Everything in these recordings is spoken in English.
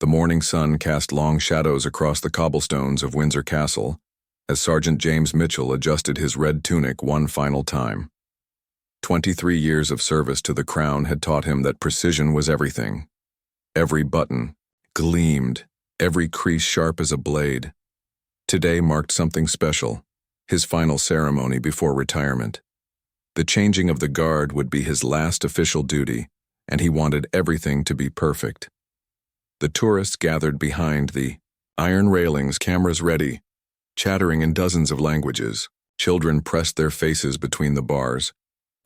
The morning sun cast long shadows across the cobblestones of Windsor Castle as Sergeant James Mitchell adjusted his red tunic one final time. 23 years of service to the Crown had taught him that precision was everything. Every button gleamed, every crease sharp as a blade. Today marked something special, his final ceremony before retirement. The changing of the guard would be his last official duty, and he wanted everything to be perfect. The tourists gathered behind the iron railings, cameras ready, chattering in dozens of languages. Children pressed their faces between the bars,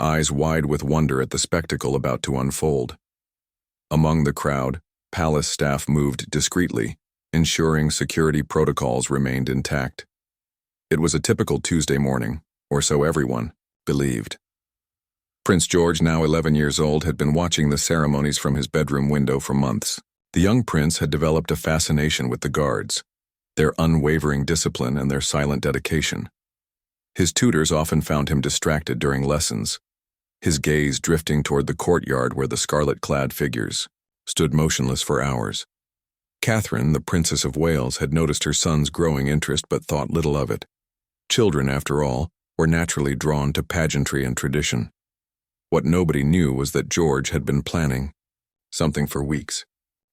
eyes wide with wonder at the spectacle about to unfold. Among the crowd, palace staff moved discreetly, ensuring security protocols remained intact. It was a typical Tuesday morning, or so everyone believed. Prince George, now 11 years old, had been watching the ceremonies from his bedroom window for months. The young prince had developed a fascination with the guards, their unwavering discipline and their silent dedication. His tutors often found him distracted during lessons, his gaze drifting toward the courtyard where the scarlet-clad figures stood motionless for hours. Catherine, the Princess of Wales, had noticed her son's growing interest but thought little of it. Children, after all, were naturally drawn to pageantry and tradition. What nobody knew was that George had been planning something for weeks.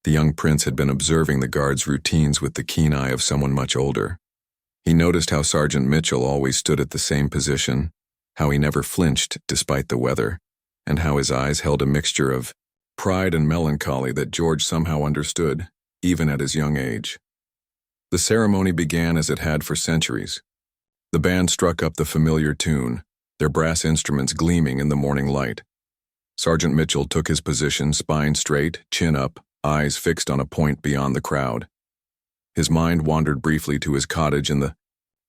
The young prince had been observing the guards' routines with the keen eye of someone much older. He noticed how Sergeant Mitchell always stood at the same position, how he never flinched despite the weather, and how his eyes held a mixture of pride and melancholy that George somehow understood, even at his young age. The ceremony began as it had for centuries. The band struck up the familiar tune, their brass instruments gleaming in the morning light. Sergeant Mitchell took his position, spine straight, chin up, eyes fixed on a point beyond the crowd. His mind wandered briefly to his cottage in the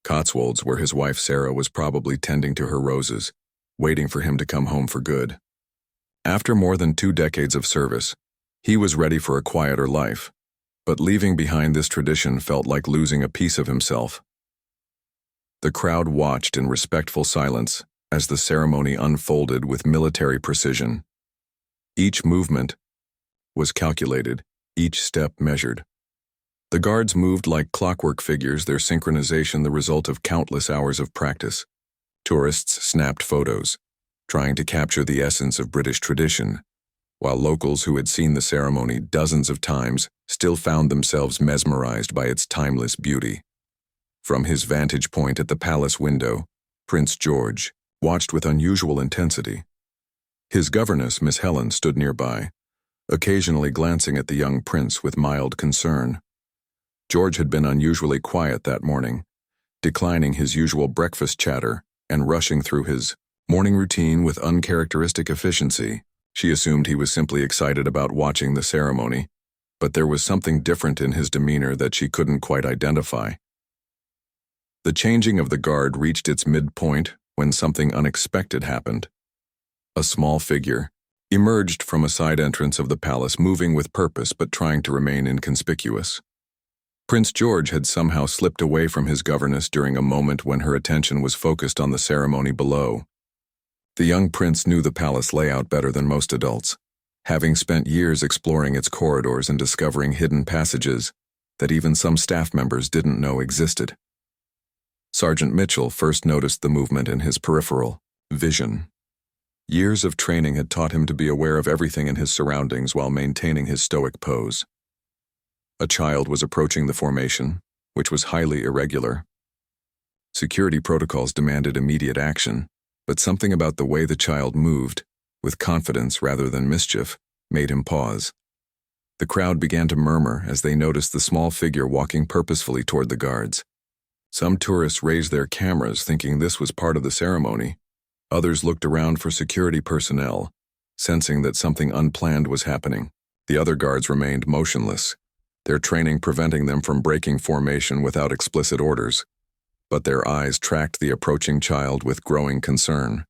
Cotswolds, where his wife Sarah was probably tending to her roses, waiting for him to come home for good. After more than 2 decades of service, he was ready for a quieter life, but leaving behind this tradition felt like losing a piece of himself. The crowd watched in respectful silence as the ceremony unfolded with military precision. Each movement was calculated, each step measured. The guards moved like clockwork figures, their synchronization the result of countless hours of practice. Tourists snapped photos, trying to capture the essence of British tradition, while locals who had seen the ceremony dozens of times still found themselves mesmerized by its timeless beauty. From his vantage point at the palace window, Prince George watched with unusual intensity. His governess, Miss Helen, stood nearby, occasionally glancing at the young prince with mild concern. George had been unusually quiet that morning, declining his usual breakfast chatter and rushing through his morning routine with uncharacteristic efficiency. She assumed he was simply excited about watching the ceremony, but there was something different in his demeanor that she couldn't quite identify. The changing of the guard reached its midpoint when something unexpected happened. A small figure emerged from a side entrance of the palace, moving with purpose but trying to remain inconspicuous. Prince George had somehow slipped away from his governess during a moment when her attention was focused on the ceremony below. The young prince knew the palace layout better than most adults, having spent years exploring its corridors and discovering hidden passages that even some staff members didn't know existed. Sergeant Mitchell first noticed the movement in his peripheral vision. Years of training had taught him to be aware of everything in his surroundings while maintaining his stoic pose. A child was approaching the formation, which was highly irregular. Security protocols demanded immediate action, but something about the way the child moved, with confidence rather than mischief, made him pause. The crowd began to murmur as they noticed the small figure walking purposefully toward the guards. Some tourists raised their cameras thinking this was part of the ceremony. Others looked around for security personnel, sensing that something unplanned was happening. The other guards remained motionless, their training preventing them from breaking formation without explicit orders. But their eyes tracked the approaching child with growing concern.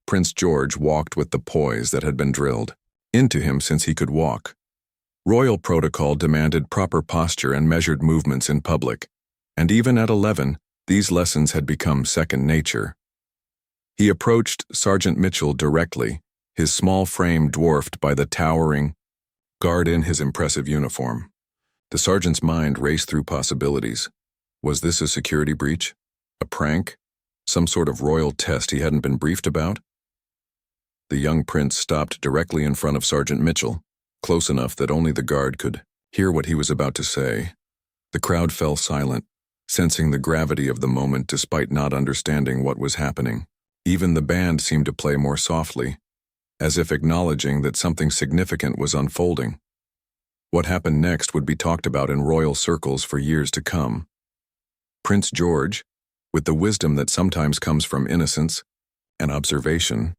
Prince George walked with the poise that had been drilled into him since he could walk. Royal protocol demanded proper posture and measured movements in public, and even at 11, these lessons had become second nature. He approached Sergeant Mitchell directly, his small frame dwarfed by the towering guard in his impressive uniform. The sergeant's mind raced through possibilities. Was this a security breach? A prank? Some sort of royal test he hadn't been briefed about? The young prince stopped directly in front of Sergeant Mitchell, close enough that only the guard could hear what he was about to say. The crowd fell silent, sensing the gravity of the moment despite not understanding what was happening. Even the band seemed to play more softly, as if acknowledging that something significant was unfolding. What happened next would be talked about in royal circles for years to come. Prince George, with the wisdom that sometimes comes from innocence and observation,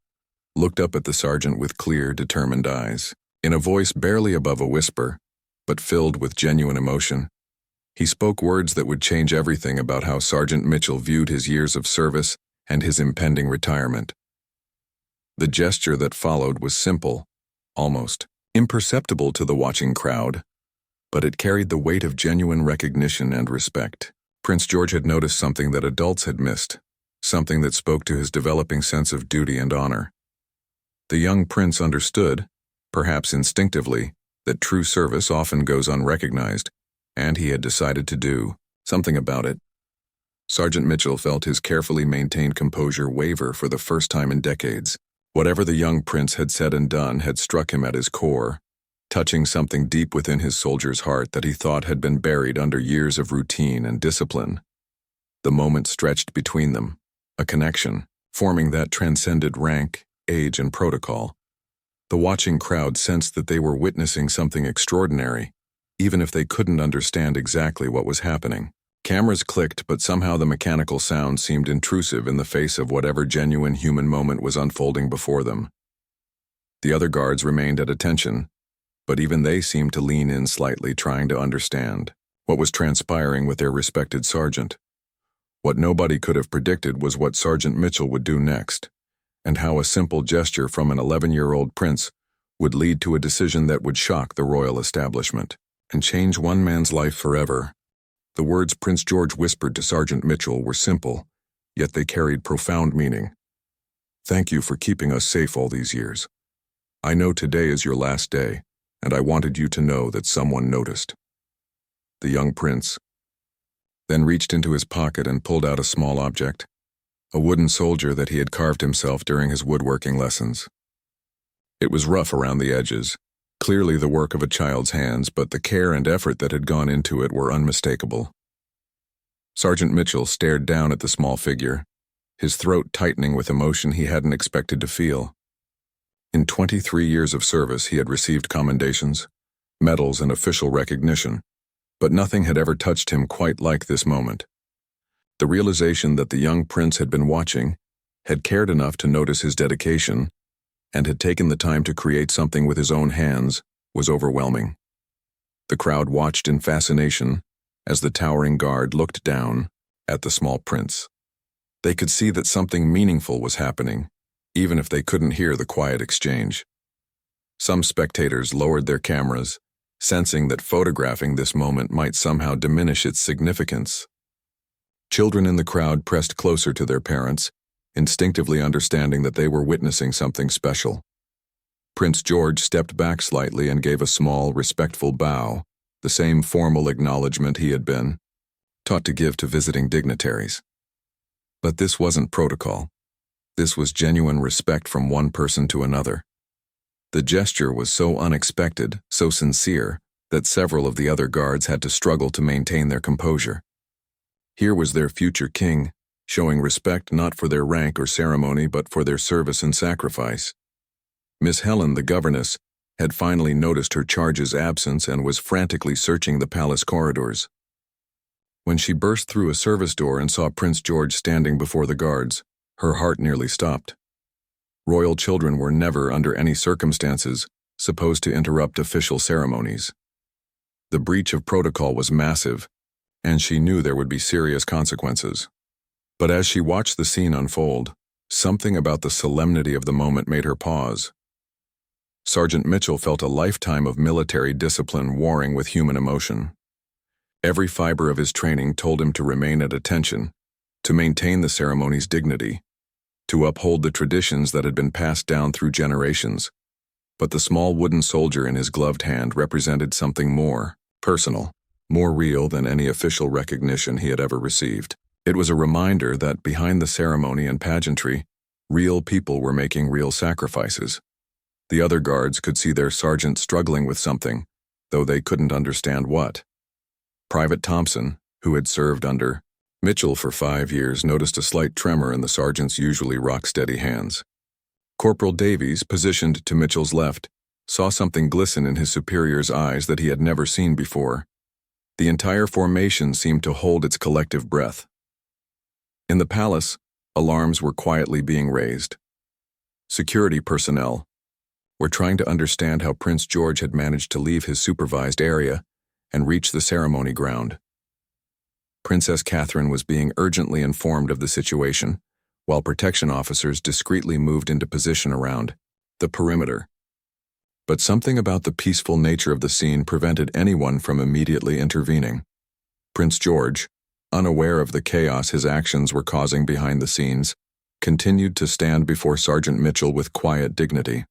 looked up at the sergeant with clear, determined eyes. In a voice barely above a whisper, but filled with genuine emotion, he spoke words that would change everything about how Sergeant Mitchell viewed his years of service and his impending retirement. The gesture that followed was simple, almost imperceptible to the watching crowd, but it carried the weight of genuine recognition and respect. Prince George had noticed something that adults had missed, something that spoke to his developing sense of duty and honor. The young prince understood, perhaps instinctively, that true service often goes unrecognized, and he had decided to do something about it. Sergeant Mitchell felt his carefully maintained composure waver for the first time in decades. Whatever the young prince had said and done had struck him at his core, touching something deep within his soldier's heart that he thought had been buried under years of routine and discipline. The moment stretched between them, a connection, forming that transcended rank, age, and protocol. The watching crowd sensed that they were witnessing something extraordinary, even if they couldn't understand exactly what was happening. Cameras clicked, but somehow the mechanical sound seemed intrusive in the face of whatever genuine human moment was unfolding before them. The other guards remained at attention, but even they seemed to lean in slightly, trying to understand what was transpiring with their respected sergeant. What nobody could have predicted was what Sergeant Mitchell would do next, and how a simple gesture from an 11-year-old prince would lead to a decision that would shock the royal establishment and change one man's life forever. The words Prince George whispered to Sergeant Mitchell were simple, yet they carried profound meaning. "Thank you for keeping us safe all these years. I know today is your last day, and I wanted you to know that someone noticed." The young prince then reached into his pocket and pulled out a small object, a wooden soldier that he had carved himself during his woodworking lessons. It was rough around the edges, clearly the work of a child's hands, but the care and effort that had gone into it were unmistakable. Sergeant Mitchell stared down at the small figure, his throat tightening with emotion he hadn't expected to feel. In 23 years of service, he had received commendations, medals, and official recognition, but nothing had ever touched him quite like this moment. The realization that the young prince had been watching, had cared enough to notice his dedication, and had taken the time to create something with his own hands, was overwhelming. The crowd watched in fascination as the towering guard looked down at the small prince. They could see that something meaningful was happening, even if they couldn't hear the quiet exchange. Some spectators lowered their cameras, sensing that photographing this moment might somehow diminish its significance. Children in the crowd pressed closer to their parents, instinctively understanding that they were witnessing something special. Prince George stepped back slightly and gave a small, respectful bow, the same formal acknowledgement he had been taught to give to visiting dignitaries. But this wasn't protocol. This was genuine respect from one person to another. The gesture was so unexpected, so sincere, that several of the other guards had to struggle to maintain their composure. Here was their future king, showing respect not for their rank or ceremony but for their service and sacrifice. Miss Helen, the governess, had finally noticed her charge's absence and was frantically searching the palace corridors. When she burst through a service door and saw Prince George standing before the guards, her heart nearly stopped. Royal children were never, under any circumstances, supposed to interrupt official ceremonies. The breach of protocol was massive, and she knew there would be serious consequences. But as she watched the scene unfold, something about the solemnity of the moment made her pause. Sergeant Mitchell felt a lifetime of military discipline warring with human emotion. Every fiber of his training told him to remain at attention, to maintain the ceremony's dignity, to uphold the traditions that had been passed down through generations. But the small wooden soldier in his gloved hand represented something more personal. more real than any official recognition he had ever received. It was a reminder that behind the ceremony and pageantry, real people were making real sacrifices. The other guards could see their sergeant struggling with something, though they couldn't understand what. Private Thompson, who had served under Mitchell for 5 years, noticed a slight tremor in the sergeant's usually rock-steady hands. Corporal Davies, positioned to Mitchell's left, saw something glisten in his superior's eyes that he had never seen before. The entire formation seemed to hold its collective breath. In the palace, alarms were quietly being raised. Security personnel were trying to understand how Prince George had managed to leave his supervised area and reach the ceremony ground. Princess Catherine was being urgently informed of the situation, while protection officers discreetly moved into position around the perimeter. But something about the peaceful nature of the scene prevented anyone from immediately intervening. Prince George, unaware of the chaos his actions were causing behind the scenes, continued to stand before Sergeant Mitchell with quiet dignity.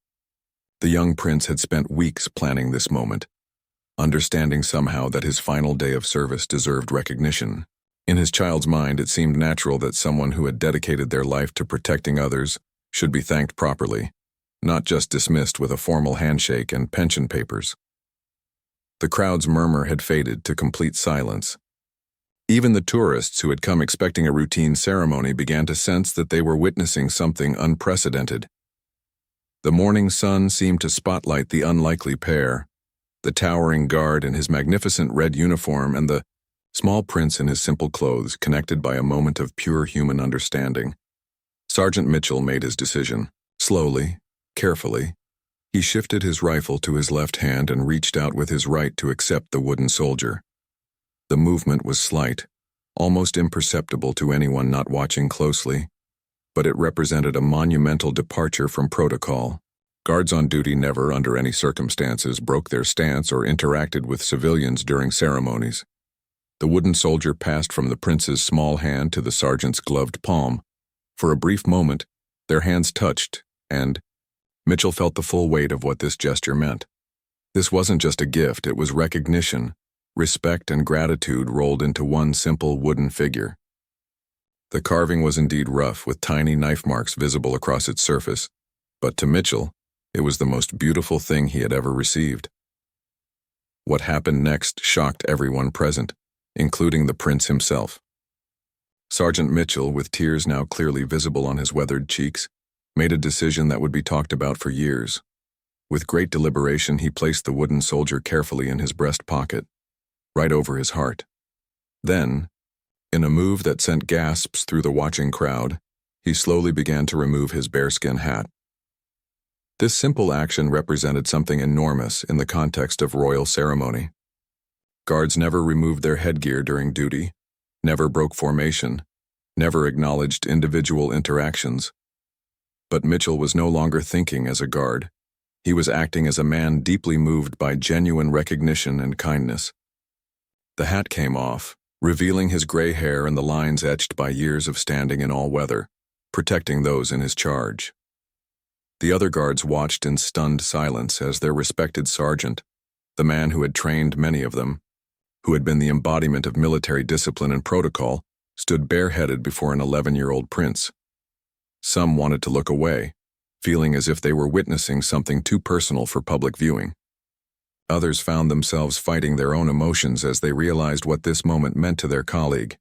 The young prince had spent weeks planning this moment, understanding somehow that his final day of service deserved recognition. In his child's mind, it seemed natural that someone who had dedicated their life to protecting others should be thanked properly, not just dismissed with a formal handshake and pension papers. The crowd's murmur had faded to complete silence. Even the tourists who had come expecting a routine ceremony began to sense that they were witnessing something unprecedented. The morning sun seemed to spotlight the unlikely pair, the towering guard in his magnificent red uniform and the small prince in his simple clothes, connected by a moment of pure human understanding. Sergeant Mitchell made his decision. Slowly, carefully, he shifted his rifle to his left hand and reached out with his right to accept the wooden soldier. The movement was slight, almost imperceptible to anyone not watching closely, but it represented a monumental departure from protocol. Guards on duty never, under any circumstances, broke their stance or interacted with civilians during ceremonies. The wooden soldier passed from the prince's small hand to the sergeant's gloved palm. For a brief moment, their hands touched, and Mitchell felt the full weight of what this gesture meant. This wasn't just a gift, it was recognition, respect and gratitude rolled into one simple wooden figure. The carving was indeed rough, with tiny knife marks visible across its surface, but to Mitchell, it was the most beautiful thing he had ever received. What happened next shocked everyone present, including the prince himself. Sergeant Mitchell, with tears now clearly visible on his weathered cheeks, made a decision that would be talked about for years. With great deliberation, he placed the wooden soldier carefully in his breast pocket, right over his heart. Then, in a move that sent gasps through the watching crowd, he slowly began to remove his bearskin hat. This simple action represented something enormous in the context of royal ceremony. Guards never removed their headgear during duty, never broke formation, never acknowledged individual interactions. But Mitchell was no longer thinking as a guard. He was acting as a man deeply moved by genuine recognition and kindness. The hat came off, revealing his gray hair and the lines etched by years of standing in all weather, protecting those in his charge. The other guards watched in stunned silence as their respected sergeant, the man who had trained many of them, who had been the embodiment of military discipline and protocol, stood bareheaded before an 11-year-old prince. Some wanted to look away, feeling as if they were witnessing something too personal for public viewing. Others found themselves fighting their own emotions as they realized what this moment meant to their colleague.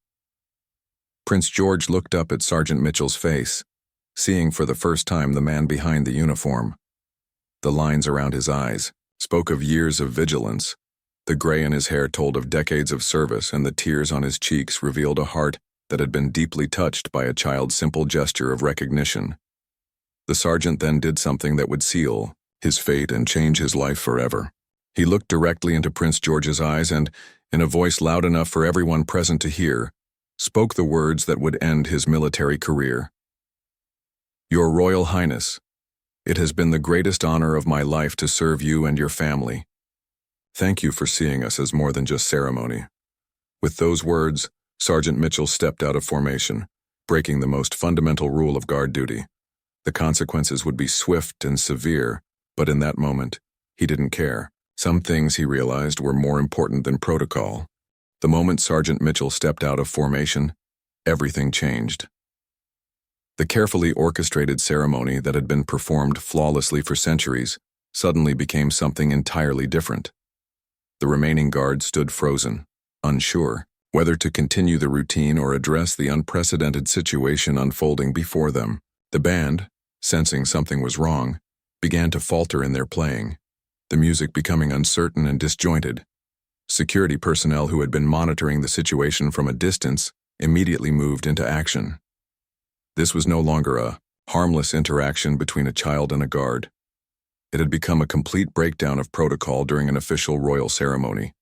Prince George looked up at Sergeant Mitchell's face, seeing for the first time the man behind the uniform. The lines around his eyes spoke of years of vigilance. The gray in his hair told of decades of service, and the tears on his cheeks revealed a heart that had been deeply touched by a child's simple gesture of recognition. The sergeant then did something that would seal his fate and change his life forever. He looked directly into Prince George's eyes and, in a voice loud enough for everyone present to hear, spoke the words that would end his military career. "Your Royal Highness, it has been the greatest honor of my life to serve you and your family. Thank you for seeing us as more than just ceremony." With those words, Sergeant Mitchell stepped out of formation, breaking the most fundamental rule of guard duty. The consequences would be swift and severe, but in that moment, he didn't care. Some things, he realized, were more important than protocol. The moment Sergeant Mitchell stepped out of formation, everything changed. The carefully orchestrated ceremony that had been performed flawlessly for centuries suddenly became something entirely different. The remaining guards stood frozen, unsure whether to continue the routine or address the unprecedented situation unfolding before them. The band, sensing something was wrong, began to falter in their playing, the music becoming uncertain and disjointed. Security personnel who had been monitoring the situation from a distance immediately moved into action. This was no longer a harmless interaction between a child and a guard. It had become a complete breakdown of protocol during an official royal ceremony.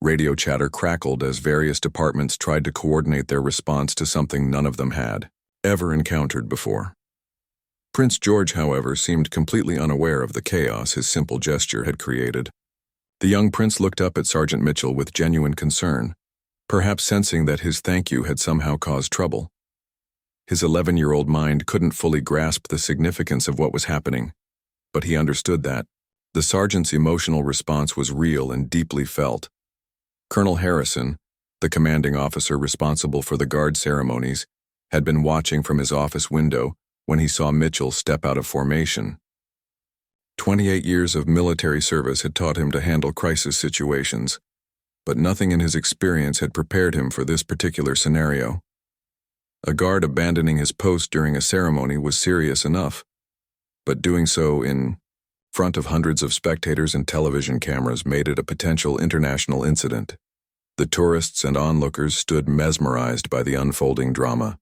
Radio chatter crackled as various departments tried to coordinate their response to something none of them had ever encountered before. Prince George, however, seemed completely unaware of the chaos his simple gesture had created. The young prince looked up at Sergeant Mitchell with genuine concern, perhaps sensing that his thank you had somehow caused trouble. His 11-year-old mind couldn't fully grasp the significance of what was happening, but he understood that the sergeant's emotional response was real and deeply felt. Colonel Harrison, the commanding officer responsible for the guard ceremonies, had been watching from his office window when he saw Mitchell step out of formation. 28 years of military service had taught him to handle crisis situations, but nothing in his experience had prepared him for this particular scenario. A guard abandoning his post during a ceremony was serious enough, but doing so in front of hundreds of spectators and television cameras made it a potential international incident. The tourists and onlookers stood mesmerized by the unfolding drama.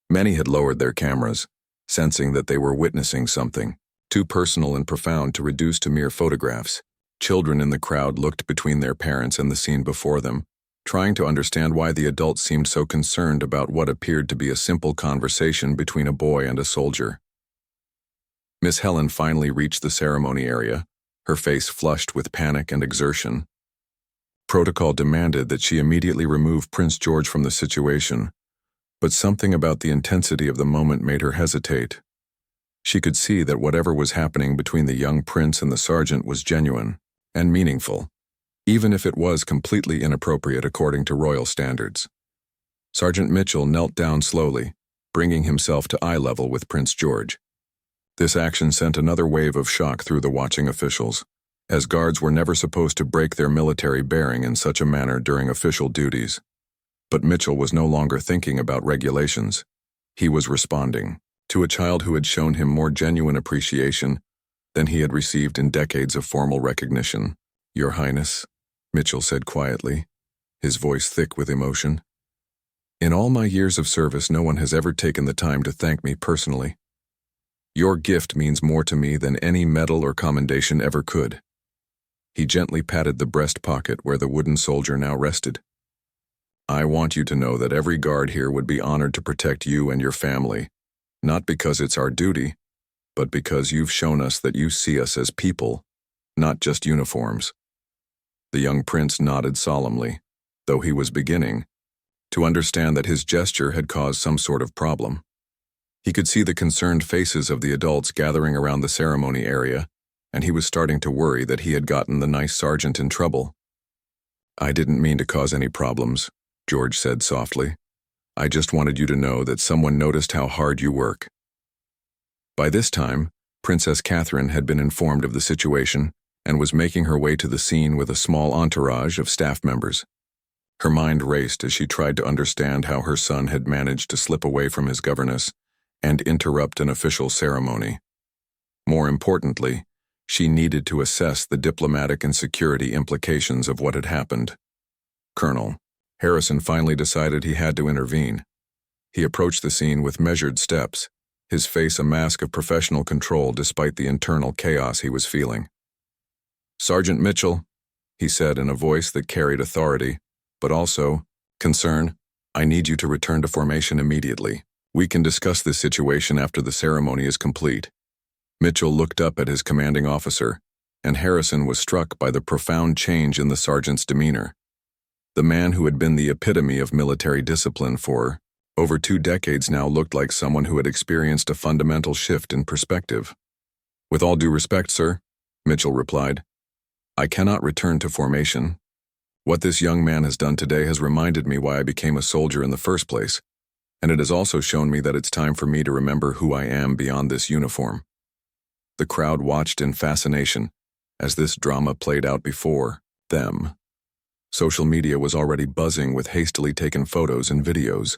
Many had lowered their cameras, sensing that they were witnessing something too personal and profound to reduce to mere photographs. Children in the crowd looked between their parents and the scene before them, trying to understand why the adults seemed so concerned about what appeared to be a simple conversation between a boy and a soldier. Miss Helen finally reached the ceremony area, her face flushed with panic and exertion. Protocol demanded that she immediately remove Prince George from the situation, but something about the intensity of the moment made her hesitate. She could see that whatever was happening between the young prince and the sergeant was genuine and meaningful, even if it was completely inappropriate according to royal standards. Sergeant Mitchell knelt down slowly, bringing himself to eye level with Prince George. This action sent another wave of shock through the watching officials, as guards were never supposed to break their military bearing in such a manner during official duties. But Mitchell was no longer thinking about regulations. He was responding to a child who had shown him more genuine appreciation than he had received in decades of formal recognition. "Your Highness," Mitchell said quietly, his voice thick with emotion. "In all my years of service, no one has ever taken the time to thank me personally. Your gift means more to me than any medal or commendation ever could." He gently patted the breast pocket where the wooden soldier now rested. "I want you to know that every guard here would be honored to protect you and your family, not because it's our duty, but because you've shown us that you see us as people, not just uniforms." The young prince nodded solemnly, though he was beginning to understand that his gesture had caused some sort of problem. He could see the concerned faces of the adults gathering around the ceremony area, and he was starting to worry that he had gotten the nice sergeant in trouble. "I didn't mean to cause any problems," George said softly. "I just wanted you to know that someone noticed how hard you work." By this time, Princess Catherine had been informed of the situation and was making her way to the scene with a small entourage of staff members. Her mind raced as she tried to understand how her son had managed to slip away from his governess and interrupt an official ceremony. More importantly, she needed to assess the diplomatic and security implications of what had happened. Colonel Harrison finally decided he had to intervene. He approached the scene with measured steps, his face a mask of professional control despite the internal chaos he was feeling. "Sergeant Mitchell," he said in a voice that carried authority, but also concern, "I need you to return to formation immediately. We can discuss this situation after the ceremony is complete." Mitchell looked up at his commanding officer, and Harrison was struck by the profound change in the sergeant's demeanor. The man who had been the epitome of military discipline for over 2 decades now looked like someone who had experienced a fundamental shift in perspective. "With all due respect, sir," Mitchell replied, "I cannot return to formation." What this young man has done today has reminded me why I became a soldier in the first place, and it has also shown me that it's time for me to remember who I am beyond this uniform." The crowd watched in fascination as this drama played out before them. Social media was already buzzing with hastily taken photos and videos,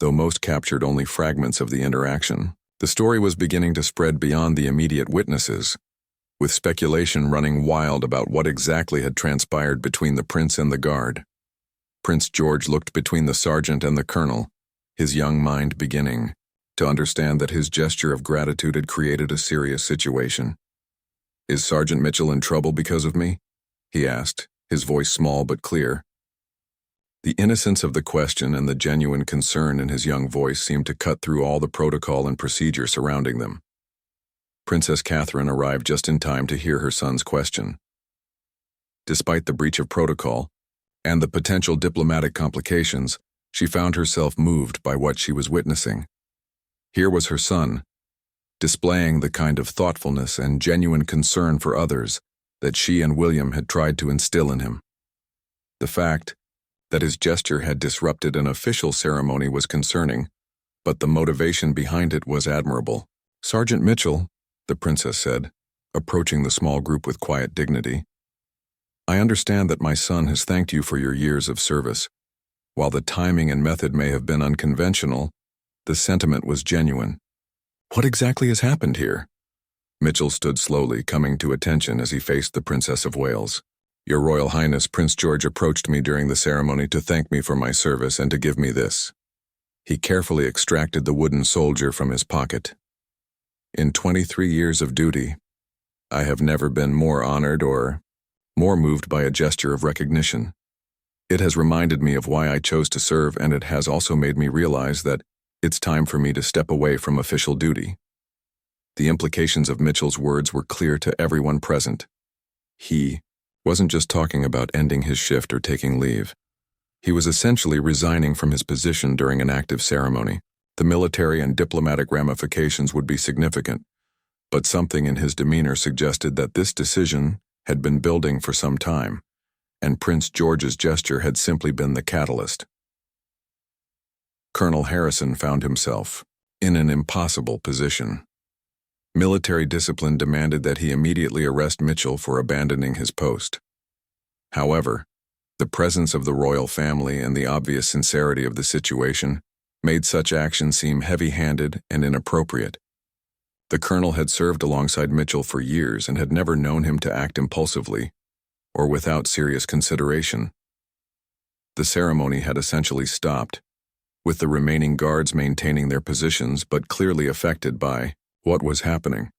though most captured only fragments of the interaction. The story was beginning to spread beyond the immediate witnesses, with speculation running wild about what exactly had transpired between the prince and the guard. Prince George looked between the sergeant and the colonel, his young mind beginning to understand that his gesture of gratitude had created a serious situation. "Is Sergeant Mitchell in trouble because of me?" he asked, his voice small but clear. The innocence of the question and the genuine concern in his young voice seemed to cut through all the protocol and procedure surrounding them. Princess Catherine arrived just in time to hear her son's question. Despite the breach of protocol and the potential diplomatic complications, she found herself moved by what she was witnessing. Here was her son, displaying the kind of thoughtfulness and genuine concern for others that she and William had tried to instill in him. The fact that his gesture had disrupted an official ceremony was concerning, but the motivation behind it was admirable. "Sergeant Mitchell," the princess said, approaching the small group with quiet dignity, "I understand that my son has thanked you for your years of service. While the timing and method may have been unconventional, the sentiment was genuine. What exactly has happened here?" Mitchell stood slowly, coming to attention as he faced the Princess of Wales. "Your Royal Highness, Prince George approached me during the ceremony to thank me for my service and to give me this." He carefully extracted the wooden soldier from his pocket. "In 23 years of duty, I have never been more honored or more moved by a gesture of recognition. It has reminded me of why I chose to serve, and it has also made me realize that it's time for me to step away from official duty." The implications of Mitchell's words were clear to everyone present. He wasn't just talking about ending his shift or taking leave. He was essentially resigning from his position during an active ceremony. The military and diplomatic ramifications would be significant, but something in his demeanor suggested that this decision had been building for some time, and Prince George's gesture had simply been the catalyst. Colonel Harrison found himself in an impossible position. Military discipline demanded that he immediately arrest Mitchell for abandoning his post. However, the presence of the royal family and the obvious sincerity of the situation made such action seem heavy-handed and inappropriate. The colonel had served alongside Mitchell for years and had never known him to act impulsively or without serious consideration. The ceremony had essentially stopped, with the remaining guards maintaining their positions but clearly affected by what was happening.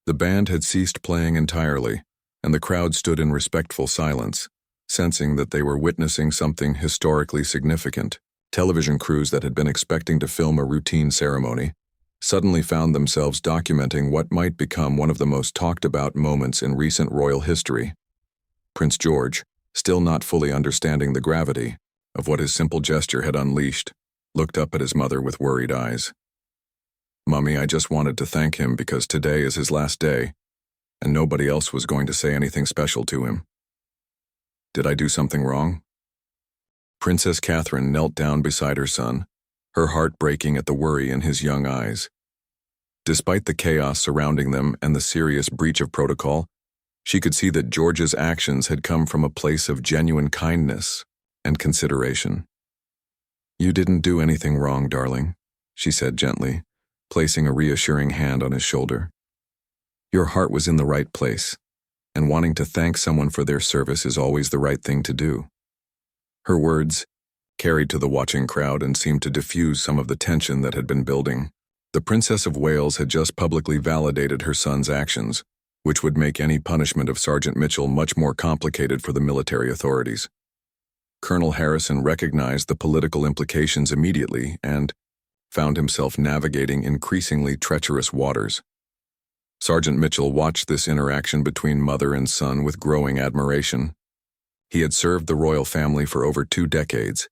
The band had ceased playing entirely, and the crowd stood in respectful silence, sensing that they were witnessing something historically significant. Television crews that had been expecting to film a routine ceremony suddenly found themselves documenting what might become one of the most talked-about moments in recent royal history. Prince George, still not fully understanding the gravity of what his simple gesture had unleashed, looked up at his mother with worried eyes. "Mummy, I just wanted to thank him because today is his last day, and nobody else was going to say anything special to him. Did I do something wrong?" Princess Catherine knelt down beside her son, her heart breaking at the worry in his young eyes. Despite the chaos surrounding them and the serious breach of protocol, she could see that George's actions had come from a place of genuine kindness and consideration. "You didn't do anything wrong, darling," she said gently, placing a reassuring hand on his shoulder. "Your heart was in the right place, and wanting to thank someone for their service is always the right thing to do." Her words carried to the watching crowd and seemed to diffuse some of the tension that had been building. The Princess of Wales had just publicly validated her son's actions, which would make any punishment of Sergeant Mitchell much more complicated for the military authorities. Colonel Harrison recognized the political implications immediately and found himself navigating increasingly treacherous waters. Sergeant Mitchell watched this interaction between mother and son with growing admiration. He had served the royal family for over 2 decades,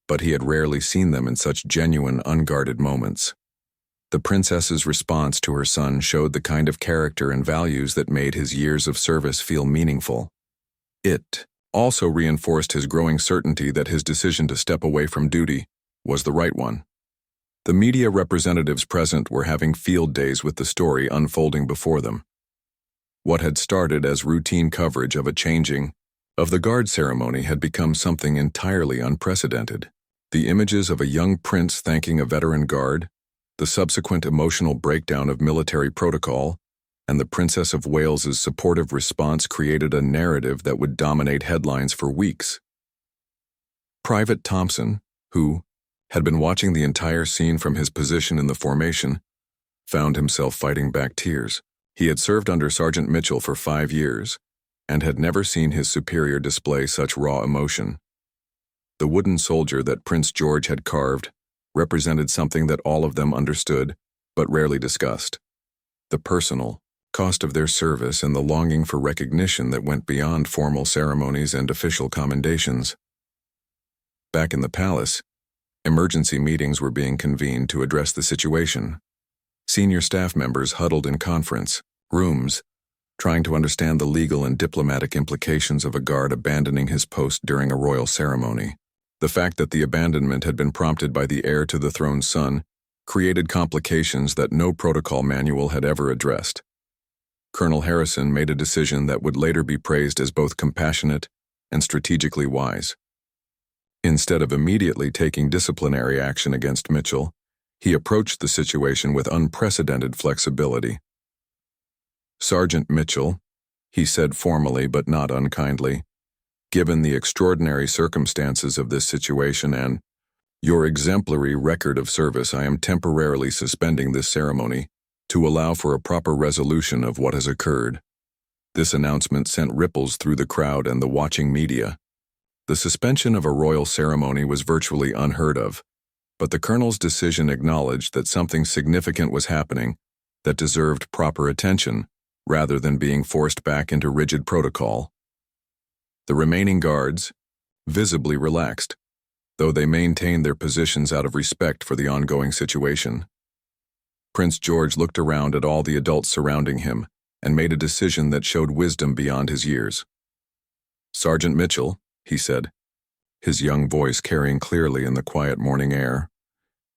but he had rarely seen them in such genuine, unguarded moments. The princess's response to her son showed the kind of character and values that made his years of service feel meaningful. It also reinforced his growing certainty that his decision to step away from duty was the right one. The media representatives present were having field days with the story unfolding before them. What had started as routine coverage of a changing of the guard ceremony had become something entirely unprecedented. The images of a young prince thanking a veteran guard, the subsequent emotional breakdown of military protocol, and the Princess of Wales's supportive response created a narrative that would dominate headlines for weeks. Private Thompson, who had been watching the entire scene from his position in the formation, found himself fighting back tears. He had served under Sergeant Mitchell for 5 years and had never seen his superior display such raw emotion. The wooden soldier that Prince George had carved represented something that all of them understood but rarely discussed: the personal cost of their service and the longing for recognition that went beyond formal ceremonies and official commendations. Back in the palace, emergency meetings were being convened to address the situation. Senior staff members huddled in conference rooms, trying to understand the legal and diplomatic implications of a guard abandoning his post during a royal ceremony. The fact that the abandonment had been prompted by the heir to the throne's son created complications that no protocol manual had ever addressed. Colonel Harrison made a decision that would later be praised as both compassionate and strategically wise. Instead of immediately taking disciplinary action against Mitchell, he approached the situation with unprecedented flexibility. "Sergeant Mitchell," he said formally but not unkindly, "given the extraordinary circumstances of this situation and your exemplary record of service, I am temporarily suspending this ceremony to allow for a proper resolution of what has occurred." This announcement sent ripples through the crowd and the watching media. The suspension of a royal ceremony was virtually unheard of, but the colonel's decision acknowledged that something significant was happening that deserved proper attention, rather than being forced back into rigid protocol. The remaining guards visibly relaxed, though they maintained their positions out of respect for the ongoing situation. Prince George looked around at all the adults surrounding him and made a decision that showed wisdom beyond his years. "Sergeant Mitchell," he said, his young voice carrying clearly in the quiet morning air,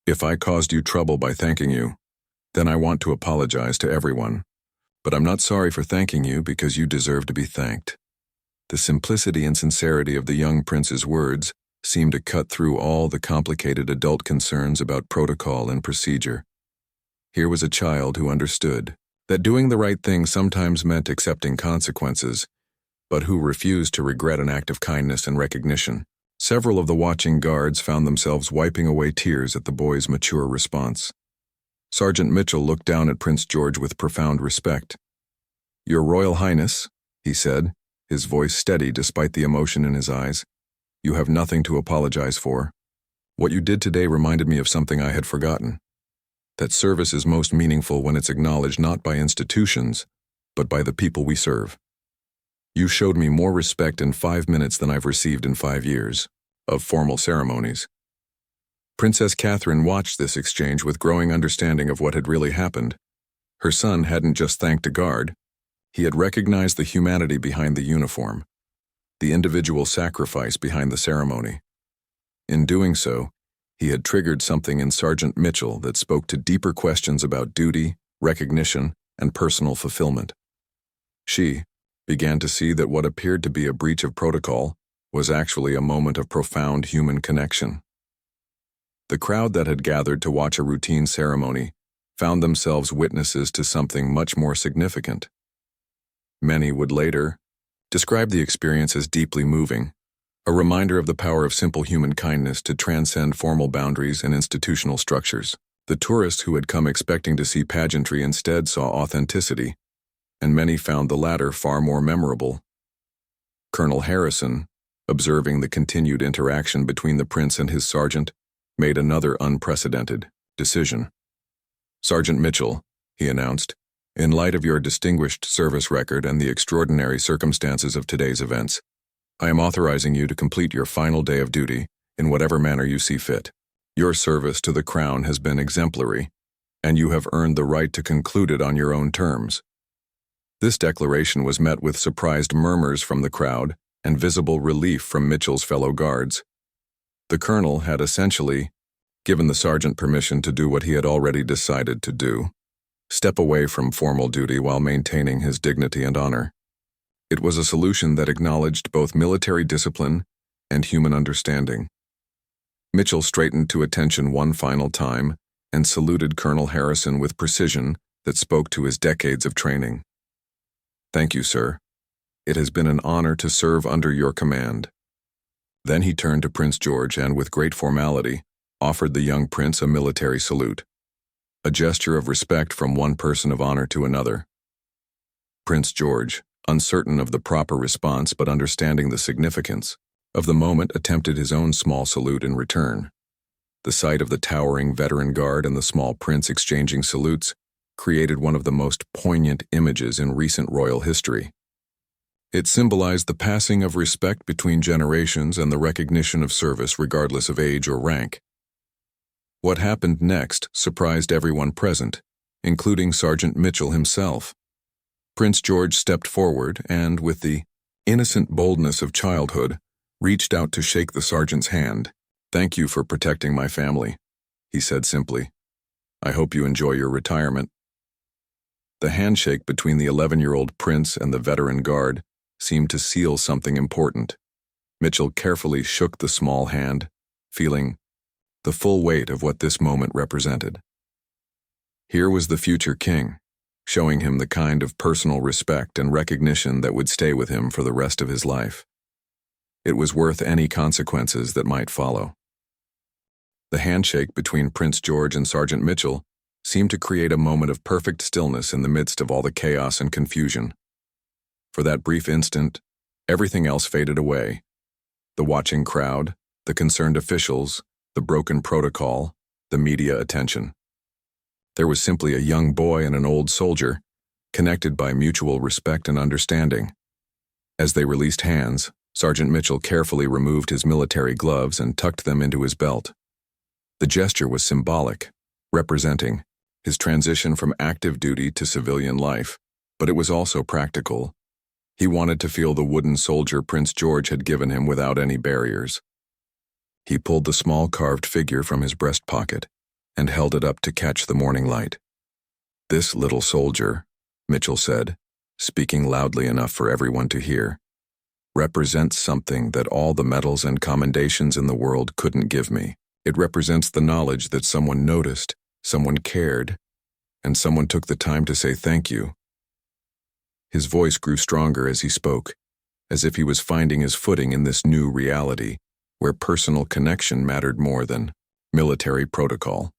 "if I caused you trouble by thanking you, then I want to apologize to everyone. But I'm not sorry for thanking you because you deserve to be thanked." The simplicity and sincerity of the young prince's words seemed to cut through all the complicated adult concerns about protocol and procedure. Here was a child who understood that doing the right thing sometimes meant accepting consequences, but who refused to regret an act of kindness and recognition. Several of the watching guards found themselves wiping away tears at the boy's mature response. Sergeant Mitchell looked down at Prince George with profound respect. "Your Royal Highness," he said, his voice steady despite the emotion in his eyes, "you have nothing to apologize for. What you did today reminded me of something I had forgotten. That service is most meaningful when it's acknowledged not by institutions, but by the people we serve. You showed me more respect in 5 minutes than I've received in 5 years of formal ceremonies." Princess Catherine watched this exchange with growing understanding of what had really happened. Her son hadn't just thanked a guard. He had recognized the humanity behind the uniform, the individual sacrifice behind the ceremony. In doing so, he had triggered something in Sergeant Mitchell that spoke to deeper questions about duty, recognition, and personal fulfillment. She began to see that what appeared to be a breach of protocol was actually a moment of profound human connection. The crowd that had gathered to watch a routine ceremony found themselves witnesses to something much more significant. Many would later describe the experience as deeply moving, a reminder of the power of simple human kindness to transcend formal boundaries and institutional structures. The tourists who had come expecting to see pageantry instead saw authenticity, and many found the latter far more memorable. Colonel Harrison, observing the continued interaction between the prince and his sergeant, made another unprecedented decision. "Sergeant Mitchell," he announced, "in light of your distinguished service record and the extraordinary circumstances of today's events, I am authorizing you to complete your final day of duty in whatever manner you see fit. Your service to the crown has been exemplary, and you have earned the right to conclude it on your own terms." This declaration was met with surprised murmurs from the crowd and visible relief from Mitchell's fellow guards. The colonel had essentially given the sergeant permission to do what he had already decided to do: step away from formal duty while maintaining his dignity and honor. It was a solution that acknowledged both military discipline and human understanding. Mitchell straightened to attention one final time and saluted Colonel Harrison with precision that spoke to his decades of training. "Thank you, sir. It has been an honor to serve under your command." Then he turned to Prince George and, with great formality, offered the young prince a military salute, a gesture of respect from one person of honor to another. Prince George, uncertain of the proper response but understanding the significance of the moment, attempted his own small salute in return. The sight of the towering veteran guard and the small prince exchanging salutes created one of the most poignant images in recent royal history. It symbolized the passing of respect between generations and the recognition of service regardless of age or rank. What happened next surprised everyone present, including Sergeant Mitchell himself. Prince George stepped forward and, with the innocent boldness of childhood, reached out to shake the sergeant's hand. "Thank you for protecting my family," he said simply. "I hope you enjoy your retirement." The handshake between the 11-year-old prince and the veteran guard seemed to seal something important. Mitchell carefully shook the small hand, feeling the full weight of what this moment represented. Here was the future king, showing him the kind of personal respect and recognition that would stay with him for the rest of his life. It was worth any consequences that might follow. The handshake between Prince George and Sergeant Mitchell seemed to create a moment of perfect stillness in the midst of all the chaos and confusion. For that brief instant, everything else faded away. The watching crowd, the concerned officials, the broken protocol, the media attention. There was simply a young boy and an old soldier, connected by mutual respect and understanding. As they released hands, Sergeant Mitchell carefully removed his military gloves and tucked them into his belt. The gesture was symbolic, representing his transition from active duty to civilian life, but it was also practical. He wanted to feel the wooden soldier Prince George had given him without any barriers. He pulled the small carved figure from his breast pocket and held it up to catch the morning light. "This little soldier," Mitchell said, speaking loudly enough for everyone to hear, "represents something that all the medals and commendations in the world couldn't give me. It represents the knowledge that someone noticed, someone cared, and someone took the time to say thank you." His voice grew stronger as he spoke, as if he was finding his footing in this new reality, where personal connection mattered more than military protocol.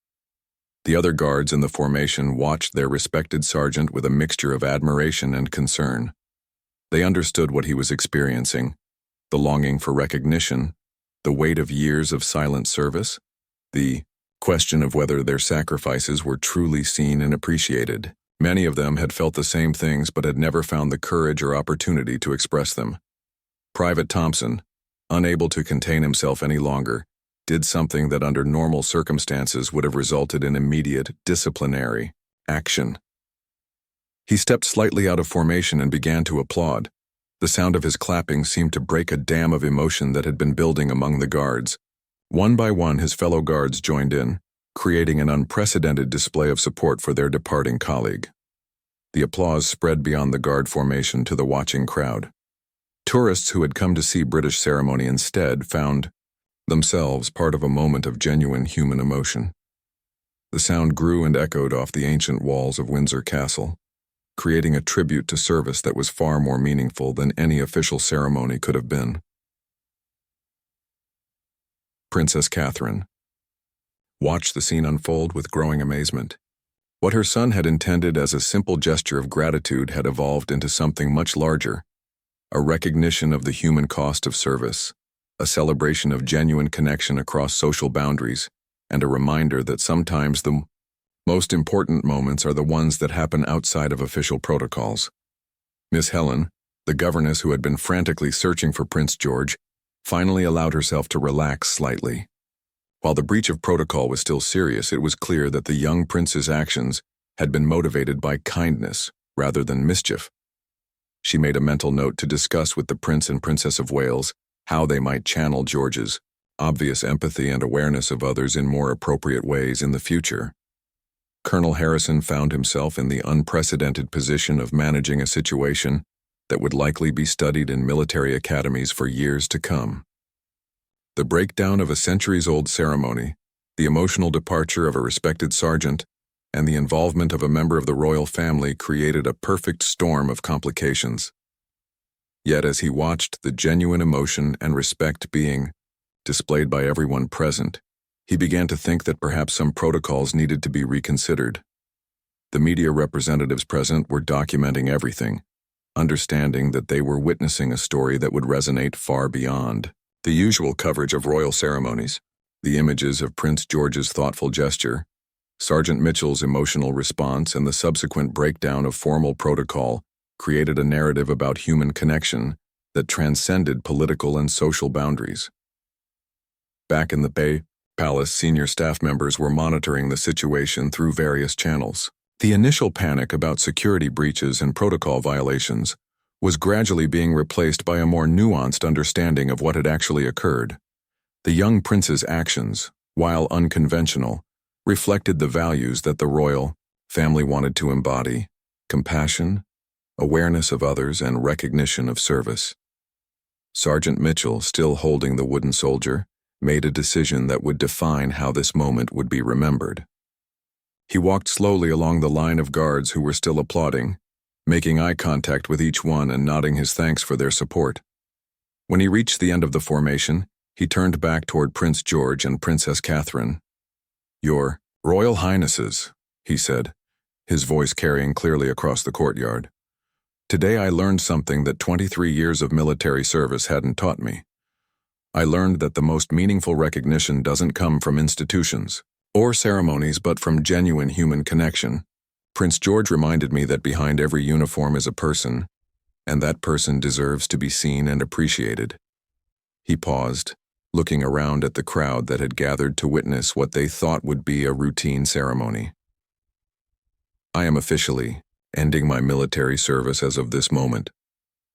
The other guards in the formation watched their respected sergeant with a mixture of admiration and concern. They understood what he was experiencing: the longing for recognition, the weight of years of silent service, the question of whether their sacrifices were truly seen and appreciated. Many of them had felt the same things but had never found the courage or opportunity to express them. Private Thompson, unable to contain himself any longer, did something that under normal circumstances would have resulted in immediate disciplinary action. He stepped slightly out of formation and began to applaud. The sound of his clapping seemed to break a dam of emotion that had been building among the guards. One by one, his fellow guards joined in, creating an unprecedented display of support for their departing colleague. The applause spread beyond the guard formation to the watching crowd. Tourists who had come to see British ceremony instead found themselves part of a moment of genuine human emotion. The sound grew and echoed off the ancient walls of Windsor Castle, creating a tribute to service that was far more meaningful than any official ceremony could have been. Princess Catherine watched the scene unfold with growing amazement. What her son had intended as a simple gesture of gratitude had evolved into something much larger: a recognition of the human cost of service, a celebration of genuine connection across social boundaries, and a reminder that sometimes the most important moments are the ones that happen outside of official protocols. Miss Helen, the governess who had been frantically searching for Prince George, finally allowed herself to relax slightly. While the breach of protocol was still serious, it was clear that the young prince's actions had been motivated by kindness rather than mischief. She made a mental note to discuss with the Prince and Princess of Wales how they might channel George's obvious empathy and awareness of others in more appropriate ways in the future. Colonel Harrison found himself in the unprecedented position of managing a situation that would likely be studied in military academies for years to come. The breakdown of a centuries-old ceremony, the emotional departure of a respected sergeant, and the involvement of a member of the royal family created a perfect storm of complications. Yet as he watched the genuine emotion and respect being displayed by everyone present, he began to think that perhaps some protocols needed to be reconsidered. The media representatives present were documenting everything, understanding that they were witnessing a story that would resonate far beyond the usual coverage of royal ceremonies. The images of Prince George's thoughtful gesture, Sergeant Mitchell's emotional response, and the subsequent breakdown of formal protocol created a narrative about human connection that transcended political and social boundaries. Back in the Bay Palace, senior staff members were monitoring the situation through various channels. The initial panic about security breaches and protocol violations was gradually being replaced by a more nuanced understanding of what had actually occurred. The young prince's actions, while unconventional, reflected the values that the royal family wanted to embody: compassion, awareness of others, and recognition of service. Sergeant Mitchell, still holding the wooden soldier, made a decision that would define how this moment would be remembered. He walked slowly along the line of guards who were still applauding, making eye contact with each one and nodding his thanks for their support. When he reached the end of the formation, he turned back toward Prince George and Princess Catherine. "Your Royal Highnesses," he said, his voice carrying clearly across the courtyard. "Today I learned something that 23 years of military service hadn't taught me. I learned that the most meaningful recognition doesn't come from institutions or ceremonies, but from genuine human connection. Prince George reminded me that behind every uniform is a person, and that person deserves to be seen and appreciated." He paused, looking around at the crowd that had gathered to witness what they thought would be a routine ceremony. "I am officially ending my military service as of this moment,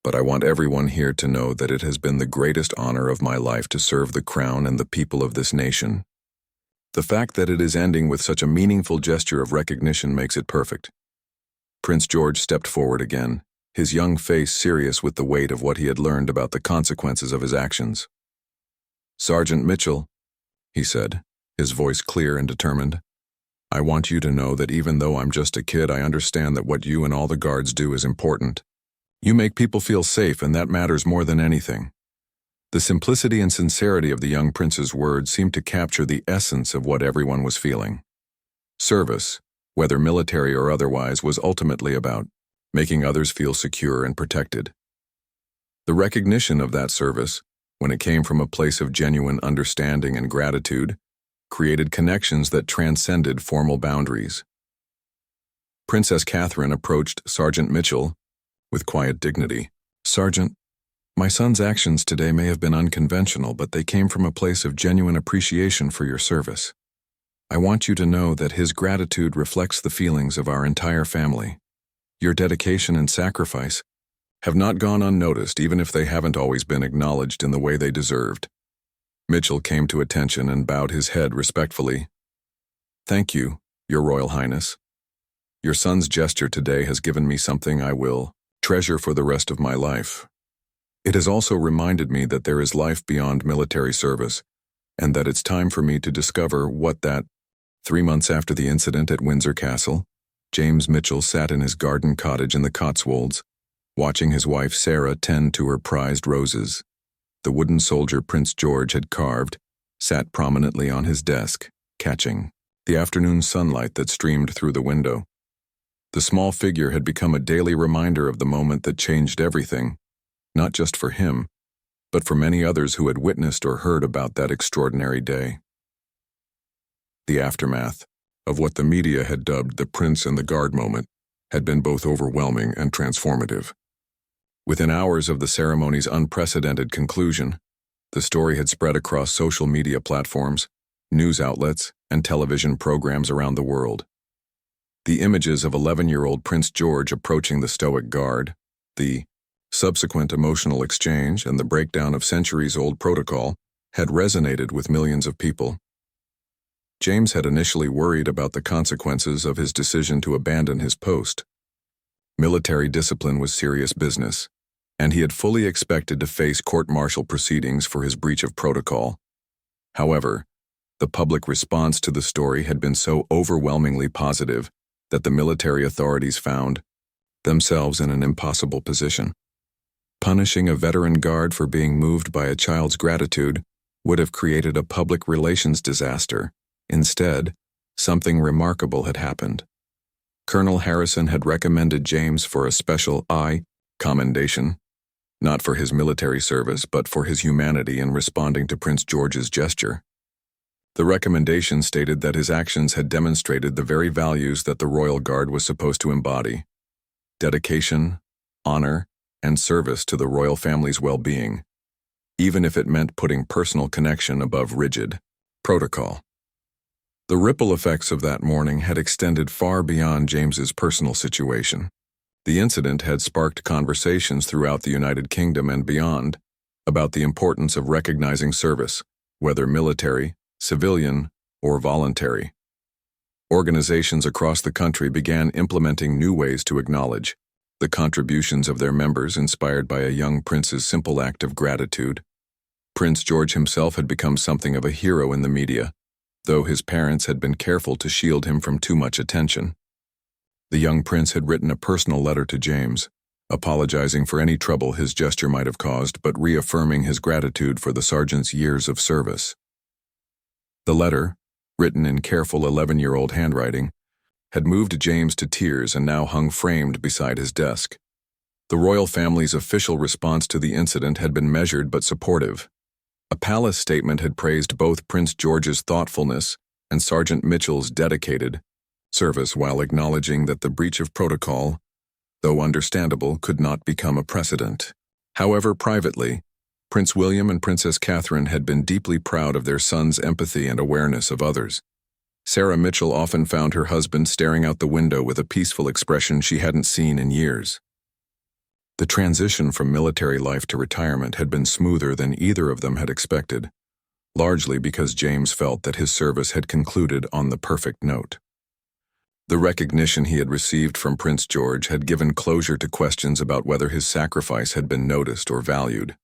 but I want everyone here to know that it has been the greatest honor of my life to serve the crown and the people of this nation. The fact that it is ending with such a meaningful gesture of recognition makes it perfect." Prince George stepped forward again, his young face serious with the weight of what he had learned about the consequences of his actions. "Sergeant Mitchell," he said, his voice clear and determined, "I want you to know that even though I'm just a kid, I understand that what you and all the guards do is important. You make people feel safe, and that matters more than anything." The simplicity and sincerity of the young prince's words seemed to capture the essence of what everyone was feeling. Service, whether military or otherwise, was ultimately about making others feel secure and protected. The recognition of that service, when it came from a place of genuine understanding and gratitude, created connections that transcended formal boundaries. Princess Catherine approached Sergeant Mitchell with quiet dignity. "Sergeant, my son's actions today may have been unconventional, but they came from a place of genuine appreciation for your service. I want you to know that his gratitude reflects the feelings of our entire family. Your dedication and sacrifice have not gone unnoticed, even if they haven't always been acknowledged in the way they deserved." Mitchell came to attention and bowed his head respectfully. "Thank you, Your Royal Highness. Your son's gesture today has given me something I will treasure for the rest of my life. It has also reminded me that there is life beyond military service, and that it's time for me to discover what that." 3 months after the incident at Windsor Castle, James Mitchell sat in his garden cottage in the Cotswolds, watching his wife Sarah tend to her prized roses. The wooden soldier Prince George had carved sat prominently on his desk, catching the afternoon sunlight that streamed through the window. The small figure had become a daily reminder of the moment that changed everything, not just for him, but for many others who had witnessed or heard about that extraordinary day. The aftermath of what the media had dubbed the Prince and the Guard moment had been both overwhelming and transformative. Within hours of the ceremony's unprecedented conclusion, the story had spread across social media platforms, news outlets, and television programs around the world. The images of 11-year-old Prince George approaching the stoic guard, the Subsequent emotional exchange and the breakdown of centuries-old protocol had resonated with millions of people. James had initially worried about the consequences of his decision to abandon his post. Military discipline was serious business, and he had fully expected to face court-martial proceedings for his breach of protocol. However, the public response to the story had been so overwhelmingly positive that the military authorities found themselves in an impossible position. Punishing a veteran guard for being moved by a child's gratitude would have created a public relations disaster. Instead, something remarkable had happened. Colonel Harrison had recommended James for a special commendation, not for his military service but for his humanity in responding to Prince George's gesture. The recommendation stated that his actions had demonstrated the very values that the Royal Guard was supposed to embody: dedication, honor, and service to the royal family's well-being, even if it meant putting personal connection above rigid protocol. The ripple effects of that morning had extended far beyond James's personal situation. The incident had sparked conversations throughout the United Kingdom and beyond about the importance of recognizing service, whether military, civilian, or voluntary. Organizations across the country began implementing new ways to acknowledge the contributions of their members, inspired by a young prince's simple act of gratitude. Prince George himself had become something of a hero in the media, though his parents had been careful to shield him from too much attention. The young prince had written a personal letter to James, apologizing for any trouble his gesture might have caused, but reaffirming his gratitude for the sergeant's years of service. The letter, written in careful 11-year-old handwriting, had moved James to tears and now hung framed beside his desk. The royal family's official response to the incident had been measured but supportive. A palace statement had praised both Prince George's thoughtfulness and Sergeant Mitchell's dedicated service, while acknowledging that the breach of protocol, though understandable, could not become a precedent. However, privately, Prince William and Princess Catherine had been deeply proud of their son's empathy and awareness of others. Sarah Mitchell often found her husband staring out the window with a peaceful expression she hadn't seen in years. The transition from military life to retirement had been smoother than either of them had expected, largely because James felt that his service had concluded on the perfect note. The recognition he had received from Prince George had given closure to questions about whether his sacrifice had been noticed or valued.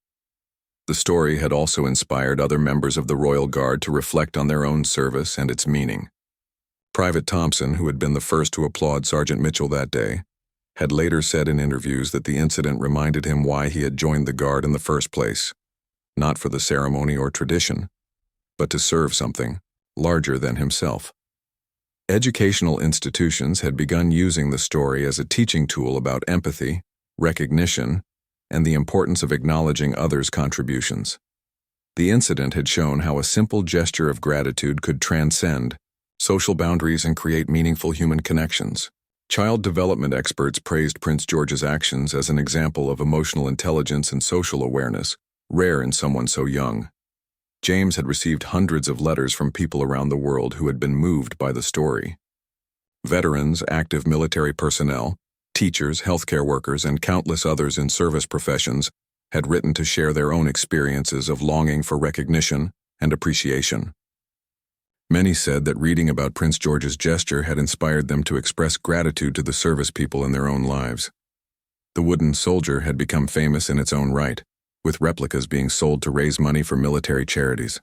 The story had also inspired other members of the Royal Guard to reflect on their own service and its meaning. Private Thompson, who had been the first to applaud Sergeant Mitchell that day, had later said in interviews that the incident reminded him why he had joined the Guard in the first place, not for the ceremony or tradition, but to serve something larger than himself. Educational institutions had begun using the story as a teaching tool about empathy, recognition, and the importance of acknowledging others' contributions. The incident had shown how a simple gesture of gratitude could transcend social boundaries and create meaningful human connections. Child development experts praised Prince George's actions as an example of emotional intelligence and social awareness, rare in someone so young. James had received hundreds of letters from people around the world who had been moved by the story. Veterans, active military personnel, teachers, healthcare workers, and countless others in service professions had written to share their own experiences of longing for recognition and appreciation. Many said that reading about Prince George's gesture had inspired them to express gratitude to the service people in their own lives. The wooden soldier had become famous in its own right, with replicas being sold to raise money for military charities.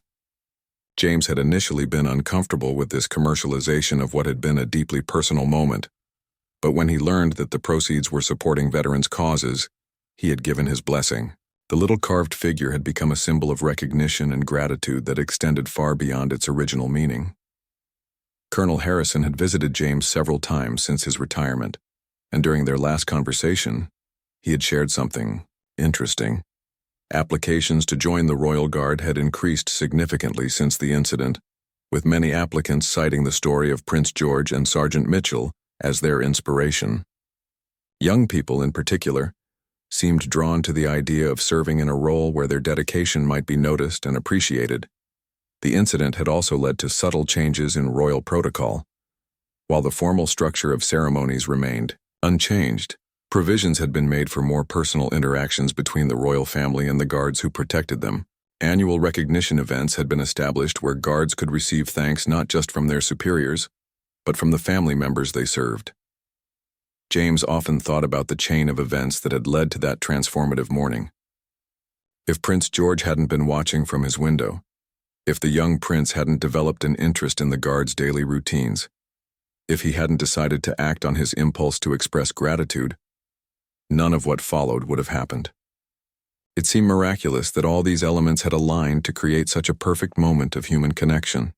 James had initially been uncomfortable with this commercialization of what had been a deeply personal moment, but when he learned that the proceeds were supporting veterans' causes, he had given his blessing. The little carved figure had become a symbol of recognition and gratitude that extended far beyond its original meaning. Colonel Harrison had visited James several times since his retirement, and during their last conversation, he had shared something interesting. Applications to join the Royal Guard had increased significantly since the incident, with many applicants citing the story of Prince George and Sergeant Mitchell as their inspiration. Young people, in particular, seemed drawn to the idea of serving in a role where their dedication might be noticed and appreciated. The incident had also led to subtle changes in royal protocol. While the formal structure of ceremonies remained unchanged, Provisions had been made for more personal interactions between the royal family and the guards who protected them. Annual recognition events had been established where guards could receive thanks not just from their superiors, but from the family members they served. James often thought about the chain of events that had led to that transformative morning. If Prince George hadn't been watching from his window, if the young prince hadn't developed an interest in the guards' daily routines, if he hadn't decided to act on his impulse to express gratitude, none of what followed would have happened. It seemed miraculous that all these elements had aligned to create such a perfect moment of human connection.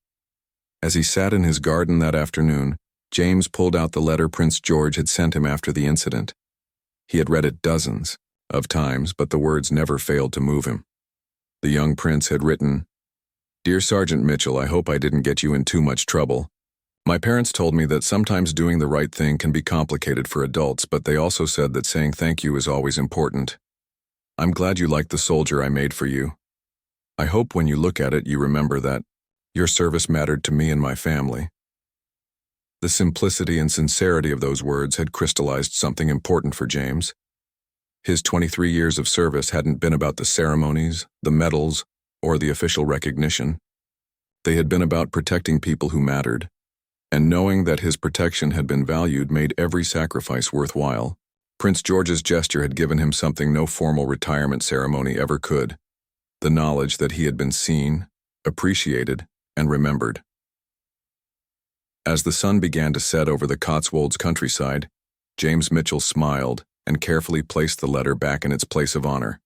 As he sat in his garden that afternoon, James pulled out the letter Prince George had sent him after the incident. He had read it dozens of times, but the words never failed to move him. The young prince had written, "Dear Sergeant Mitchell, I hope I didn't get you in too much trouble. My parents told me that sometimes doing the right thing can be complicated for adults, but they also said that saying thank you is always important. I'm glad you liked the soldier I made for you. I hope when you look at it you remember that your service mattered to me and my family." The simplicity and sincerity of those words had crystallized something important for James. His 23 years of service hadn't been about the ceremonies, the medals, or the official recognition. They had been about protecting people who mattered, and knowing that his protection had been valued made every sacrifice worthwhile. Prince George's gesture had given him something no formal retirement ceremony ever could: the knowledge that he had been seen, appreciated, and remembered. As the sun began to set over the Cotswolds countryside, James Mitchell smiled and carefully placed the letter back in its place of honor.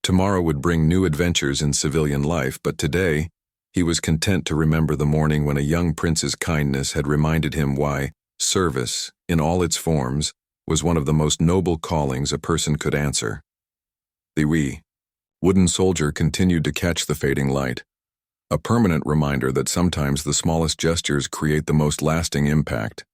Tomorrow would bring new adventures in civilian life, but today he was content to remember the morning when a young prince's kindness had reminded him why service, in all its forms, was one of the most noble callings a person could answer. The wooden soldier continued to catch the fading light, a permanent reminder that sometimes the smallest gestures create the most lasting impact.